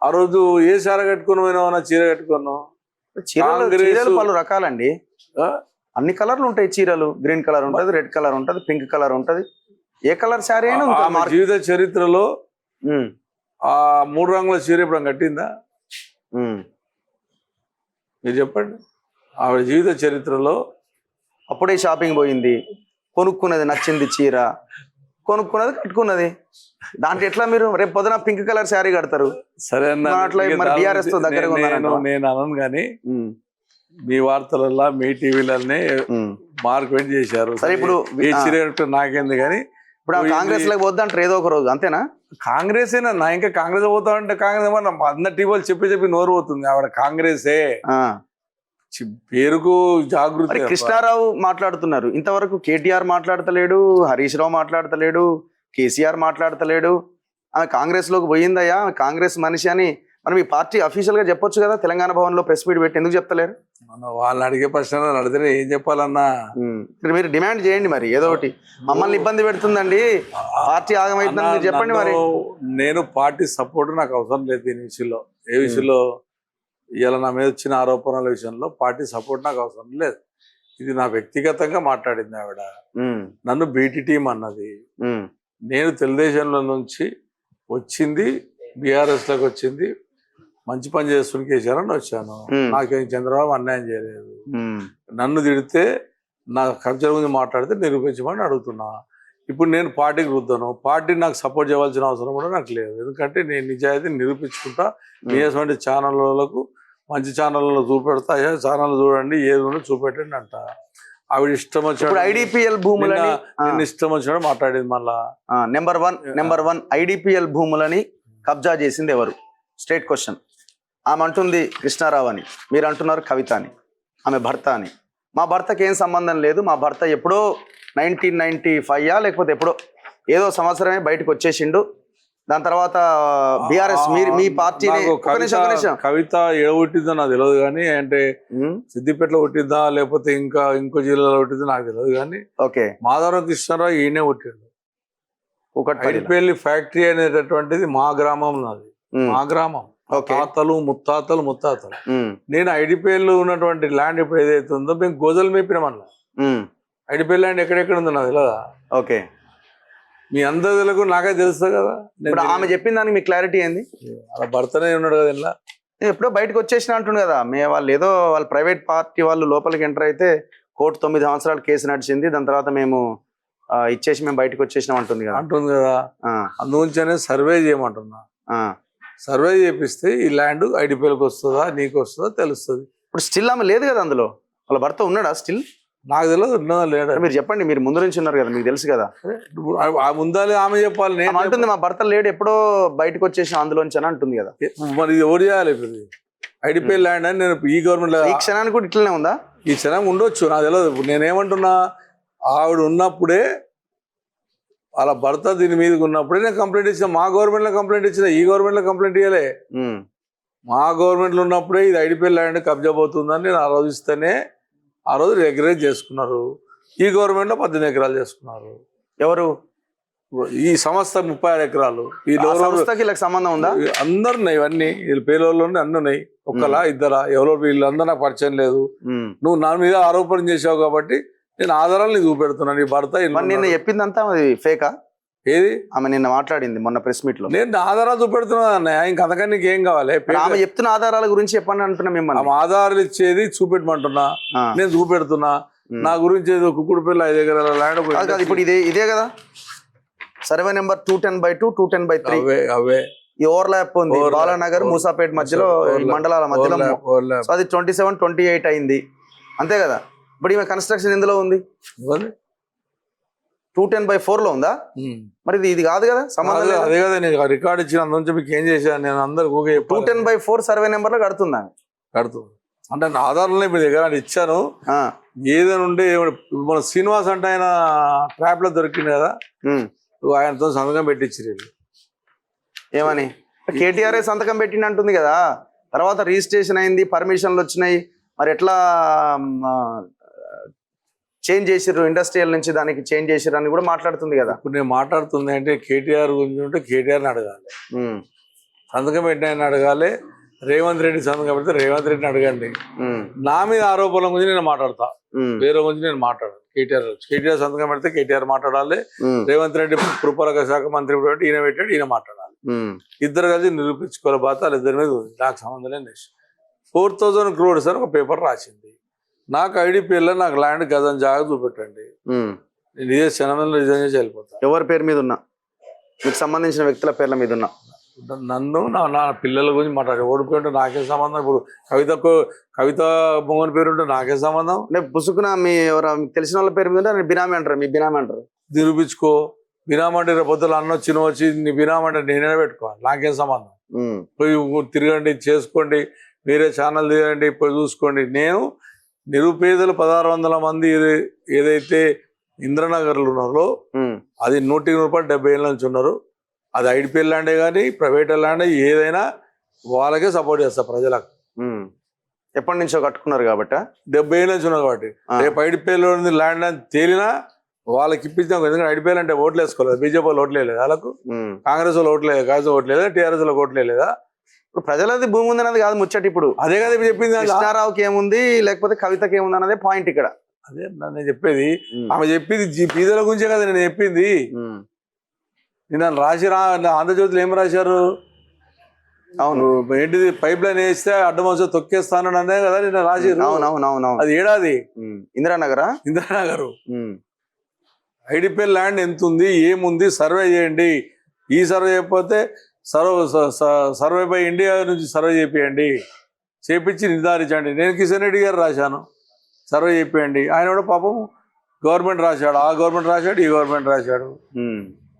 ఆ రోజు ఏ చీర కట్టుకుని పోయినావు? చీర కట్టుకున్నావు. చీరలు పలు రకాలండి, అన్ని కలర్లు ఉంటాయి చీరలు. గ్రీన్ కలర్ ఉంటది, రెడ్ కలర్ ఉంటది, పింక్ కలర్ ఉంటది. ఏ కలర్ శారీ అయినా ఉంటుంది. జీవిత చరిత్రలో ఆ 3 రంగుల చీర ఇప్పుడు కట్టిందా? మీరు చెప్పండి. ఆవిడ జీవిత చరిత్రలో అప్పుడే షాపింగ్ పోయింది, కొనుక్కున్నది, నచ్చింది చీర కొనుక్కున్నది, కట్టుకున్నది. దాంట్లో ఎట్లా మీరు రేపు పొద్దున పింక్ కలర్ శారీ కడతారు? సరే బీఆర్ఎస్ తో దగ్గర నేను అనను కానీ మీ వార్తలలో మీ టీవీలనే మార్కెట్ చేశారు. సరే ఇప్పుడు ఏ చీర నాకేంది కానీ ఇప్పుడు కాంగ్రెస్ లోకి వద్దంటారు ఏదో ఒక రోజు, అంతేనా? కాంగ్రెస్ ఏనా ఇంకా కాంగ్రెస్ పోతా అంటే కాంగ్రెస్ అందరు టీవీలు చెప్పి నోరు పోతుంది. ఆవిడ కాంగ్రెసే, పేరుకు జాగృతి. కృష్ణారావు మాట్లాడుతున్నారు, ఇంతవరకు కేటీఆర్ మాట్లాడతలేడు, హరీష్ రావు మాట్లాడతలేడు, కేసీఆర్ మాట్లాడతలేడు. ఆమె కాంగ్రెస్ లోకి పోయిందయ్యా, కాంగ్రెస్ మనిషి అని మనం ఈ పార్టీ అఫీషియల్ గా చెప్పొచ్చు కదా. తెలంగాణ భవన్ లో ప్రెస్ మీట్ పెట్టి ఎందుకు చెప్తలేరు? వాళ్ళని అడిగే ప్రశ్న అడిగితే ఏం చెప్పాలన్నా మీరు డిమాండ్ చేయండి మరి, ఏదో ఒకటి. మమ్మల్ని ఇబ్బంది పెడుతుందండి, పార్టీ ఆగమవుతుందని మీరు చెప్పండి మరి. నేను పార్టీ సపోర్ట్ నాకు అవసరం లేదు దీని విషయంలో. ఏ విషయంలో? ఇలా నా మీద వచ్చిన ఆరోపణల విషయంలో పార్టీ సపోర్ట్ నాకు అవసరం లేదు. ఇది నా వ్యక్తిగతంగా మాట్లాడింది ఆవిడ. నన్ను బీటీ టీం అన్నది. నేను తెలుగుదేశంలో నుంచి వచ్చింది, బీఆర్ఎస్ లోకి వచ్చింది, మంచి పని చేస్తున్న కేసీఆర్ అని వచ్చాను. నాకేం చంద్రబాబు అన్యాయం చేయలేదు. నన్ను తిడితే నా కల్చర్ గురించి మాట్లాడితే నిరూపించమని అడుగుతున్నా. ఇప్పుడు నేను పార్టీకి రుద్దాను, పార్టీ నాకు సపోర్ట్ చేయవలసిన అవసరం కూడా నాకు లేదు. ఎందుకంటే నేను నిజాయితీ నిరూపించుకుంటా. మీ ఛానళ్ళకు మంచి ఛానళ్ళలో చూపెడతా, అయ్యా ఛానల్ చూడండి, ఏది ఉందో చూపెట్టండి అంట. ఆవిడ ఇష్టం వచ్చిన ఐడిపిఎల్ భూములని ఇష్టం వచ్చినట్టు మాట్లాడింది. మళ్ళా నెంబర్ వన్ ఐడిపిఎల్ భూములని కబ్జా చేసింది ఎవరు? Straight question. ఆమె అంటుంది కృష్ణారావు అని, మీరు అంటున్నారు కవిత అని, ఆమె భర్త అని. మా భర్తకి ఏం సంబంధం లేదు, మా భర్త ఎప్పుడో 1995 లేకపోతే ఎప్పుడో ఏదో సంవత్సరమే బయటకు వచ్చేసిండు. దాని తర్వాత బీఆర్ఎస్ మీ పార్టీని కవిత ఏడగొట్టిందో నాకు తెలియదు కానీ, అంటే సిద్దిపేటలో కొట్టిద్దా లేకపోతే ఇంకో జిల్లాలో కొట్టిద్దా నాకు తెలియదు కానీ, ఓకే, మాధవరం కృష్ణారావు ఈయనే కొట్టిండు. ఐడిపిఎల్ ఫ్యాక్టరీ అనేటటువంటిది మా గ్రామంలో, అది మా గ్రామం. తాతలు ముత్తాతలు. నేను ఐడిపిఎల్ ఉన్నటువంటి ల్యాండ్ ఇప్పుడు ఏదైతే ఉందో మేము గోజలు మేపిన మళ్ళీ. ఐడిపిఎల్ ల్యాండ్ ఎక్కడెక్కడ ఉందో నాకు తెలియదా? ఓకే, మీ అందరిలకు నాకే తెలుస్తుంది కదా. ఆమె చెప్పిన దానికి మీ క్లారిటీ ఏంది? అలా భర్తనే ఉన్నాడు కదా ఇలా. ఎప్పుడో బయటకు వచ్చేసిన అంటుండు కదా. వాళ్ళు ఏదో వాళ్ళ ప్రైవేట్ పార్టీ వాళ్ళు లోపలికి ఎంటర్ అయితే కోర్టు 9 సంవత్సరాలు కేసు నడిచింది, దాని తర్వాత మేము ఇచ్చేసి మేము బయటకు వచ్చేసినాం అంటుంది కదా. అందుగురించనే సర్వే చేయమంటున్నా. సర్వే చేపిస్తే ఈ ల్యాండ్ ఐడిపిఎల్కి వస్తుందా నీకు వస్తుందా తెలుస్తుంది. ఇప్పుడు స్టిల్ ఆమె లేదు కదా అందులో, వాళ్ళ భర్త ఉన్నాడా స్టిల్? నాకు తెలియదు ఉన్నదా లేదా. మీరు చెప్పండి, మీరు ముందు నుంచి ఉన్నారు కదా, మీకు తెలుసు కదా. ముందాలి ఆమె చెప్పాలి. నేను అంటుంది మా భర్త లేడు, ఎప్పుడో బయటకు వచ్చేసిన అందులోంచి అని అంటుంది కదా. మరి ఇది ఎవరు చేయాలి? ఇప్పుడు ఐడిపిఎల్ ల్యాండ్ అని నేను ఈ గవర్నమెంట్ ఈ క్షణానికి కూడా ఇట్లనే ఉందా? ఈ క్షణం ఉండొచ్చు, నాకు తెలియదు. ఇప్పుడు నేనేమంటున్నా, ఆవిడ ఉన్నప్పుడే వాళ్ళ భర్త దీని మీదకి ఉన్నప్పుడే నేను కంప్లైంట్ ఇచ్చిన. మా గవర్నమెంట్ లో కంప్లైంట్ ఇచ్చిన, ఈ గవర్నమెంట్ లో కంప్లైంట్ ఇవ్వలే. మా గవర్నమెంట్ లో ఉన్నప్పుడే ఇది ఐడిపిఎల్ ల్యాండ్ కబ్జా పోతుందని నేను ఆ రోజు ఇస్తేనే ఆ రోజు రెగ్యులేట్ చేసుకున్నారు. ఈ గవర్నమెంట్ లో 18 ఎకరాలు చేసుకున్నారు. ఎవరు? ఈ సంస్థ 36 ఎకరాలు. ఈ సంస్థకి సంబంధం ఉందా? అందరున్నాయి ఇవన్నీ, వీళ్ళ పేర్లోనే అన్ని ఉన్నాయి. ఒక్కలా ఇద్దరా ఎవరో వీళ్ళందరూ నాకు పరిచయం లేదు. నువ్వు నా మీద ఆరోపణ చేసావు కాబట్టి నేను ఆధారాలు చూపెడుతున్నాను. ఈ భర్త నిన్న చెప్పిందంతా ఫేకా? ఏది? ఆమె నిన్న మాట్లాడింది మొన్న ప్రెస్ మీట్ లో. నేను ఆధారాలు చూపెడుతున్నా అన్నయ్య, ఇంక అంతకన్నా నీకేం కావాలి? ఆమె చెప్తున్న ఆధారాల గురించి చెప్పండి అంటున్నా మిమ్మల్ని. ఆమె ఆధారాలు ఇచ్చేది చూపెట్టమంటున్నా, నేను చూపెడుతున్నా. నా గురించి ఏదో కుక్కుడు పిల్ల 5 ఎకరాల ల్యాండ్. ఇప్పుడు ఇదే కదా సర్వే నెంబర్ 210/2 210/3. అవే ఈ ఓవర్లాప్ ఉంది బాలానగర్ మూసాపేట మధ్యలో, మండలాల మధ్యలో. అది 27-28 అయింది అంతే కదా. ఇప్పుడు ఈమె కన్స్ట్రక్షన్ ఎందులో ఉంది? 210/4 లో ఉందా? మరి ఇది కాదు కదా, సంబంధం. అదే కదా నేను రికార్డ్ ఇచ్చిన అందులో మీకు ఏం చేశాను నేను అందరు 210/4 సర్వే నెంబర్ లో కడుతుందా? కడుతుంది అంటే నా ఆధారంలో మీ దగ్గర ఇచ్చాను. ఏదైనా ఉండే మన శ్రీనివాస్ అంటే ఆయన ట్రాప్ లో దొరికింది కదా, ఆయనతో సంతకం పెట్టించారు. ఏమని? కేటీఆర్ సంతకం పెట్టింది అంటుంది కదా. తర్వాత రిజిస్ట్రేషన్ అయింది, పర్మిషన్లు వచ్చినాయి, మరి ఎట్లా చేంజ్ చేసిర్రు, ఇండస్ట్రియల్ నుంచి దానికి చేంజ్ చేసిర్రు అని కూడా మాట్లాడుతుంది కదా. ఇప్పుడు నేను మాట్లాడుతుంది అంటే కేటీఆర్ గురించి ఉంటే కేటీఆర్ని అడగాలి. సంతకం పెట్టిన అడగాలి, రేవంత్ రెడ్డి సంతకం పెడితే రేవంత్ రెడ్డిని అడగండి. ఉమ్, నా మీద ఆరోపణల గురించి నేను మాట్లాడతా, ఉమ్, వేరే గురించి నేను మాట్లాడను. కేటీఆర్ సంతకం పెడితే కేటీఆర్ మాట్లాడాలి, ఉమ్, రేవంత్ రెడ్డి పురపాలక శాఖ మంత్రి పెట్టి ఈయన పెట్టాడు, ఈయన మాట్లాడాలి. ఉమ్, ఇద్దరు కలిసి నిరూపించుకోవాలి బాధ వాళ్ళిద్దరి మీద ఉంది. నాకు సంబంధం లేని విషయం. 4,000 crores అని ఒక పేపర్ రాసింది. నాకు ఐడిపిఎల్లో నాకు ల్యాండ్ గజం జాగా చూపెట్టండి, ఉమ్. నేను ఇదే క్షణంలో రిజైన్ చేసి వెళ్ళిపోతాను. ఎవరి పేరు మీద ఉన్నా, మీకు సంబంధించిన వ్యక్తుల పేర్ల మీద ఉన్నా? నన్ను నా పిల్లల గురించి మాట్లాడి ఓడిపోయింటే నాకే సంబంధం. ఇప్పుడు కవిత మోహన్ పేరు ఉంటే నాకే సంబంధం. అంటే పుసుకున మీ ఎవరు మీకు తెలిసిన వాళ్ళ పేరు మీద ఉంటే బినామీ అంటారు, మీ బినామీ అంటారు. నిరూపించుకో. బినామంటే రేపు పొద్దులు అన్న వచ్చి నీ బినామంటే నేనే పెట్టుకోవాలి, నాకేం సంబంధం. ఉమ్, పోయి తిరగండి, చేసుకోండి, మీరే ఛానల్ తీయండి, పోయి చూసుకోండి. నేను నిరుపేదలు 1,600 మంది ఏదైతే ఇంద్రనగర్లు ఉన్నారో ఉమ్, అది 100% 70 ఏళ్ళ నుంచి ఉన్నారు. అది ఐడిపిఎల్ ల్యాండే కానీ ప్రైవేట్ ల్యాండ్ ఏదైనా వాళ్ళకే సపోర్ట్ చేస్తా ప్రజలకు. ఉమ్. ఎప్పటి నుంచో కట్టుకున్నారు కాబట్టి 70 ఏళ్ళ నుంచి ఉన్నారు కాబట్టి రేపు ఐడిపిఎల్ ల్యాండ్ అని తేలినా వాళ్ళకి ఇప్పించాం. ఎందుకంటే ఐడిపిఎల్ అంటే ఓట్లు వేసుకోలేదు, బీజేపీ వాళ్ళు ఓట్లు వేయలేదు, వాళ్ళకు కాంగ్రెస్ వాళ్ళు ఓట్లు లేదు, కాంగ్రెస్ ఓట్లు లేదా, టీఆర్ఎస్ వాళ్ళకి ఓట్లు లేదా. ఇప్పుడు ప్రజలది భూమి ఉంది అన్నది కాదు ముచ్చట. ఇప్పుడు అదే కదా ఇప్పుడు చెప్పింది. కృష్ణారావుకి ఏముంది లేకపోతే కవితకి ఏముంది అన్నదే పాయింట్ ఇక్కడ. అదే నేను చెప్పేది. ఆమె చెప్పింది బీదల గురించే కదా నేను చెప్పింది. నిన్న ఆంధ్రజ్యోతిలో ఏం రాశారు? అవును, ఏంటిది పైప్ లైన్ వేస్తే అడ్డమోస తొక్కేస్తాను అనే కదా నిన్న రాశారు. అవునవునవును. అది ఏడాది ఇందిరానగరా? ఇందిరానగర్. ఐడిపిఎల్ ల్యాండ్ ఎంత ఉంది, ఏముంది సర్వే చేయండి. ఈ సర్వే చేయకపోతే సర్వే బై ఇండియా నుంచి సర్వే చేపియండి, చేపించి నిర్ధారించండి. నేను కిషన్ రెడ్డి గారు రాశాను, సర్వే చేపియండి. ఆయన కూడా పాపం గవర్నమెంట్ రాశాడు, ఆ గవర్నమెంట్ రాశాడు, ఈ గవర్నమెంట్ రాశాడు.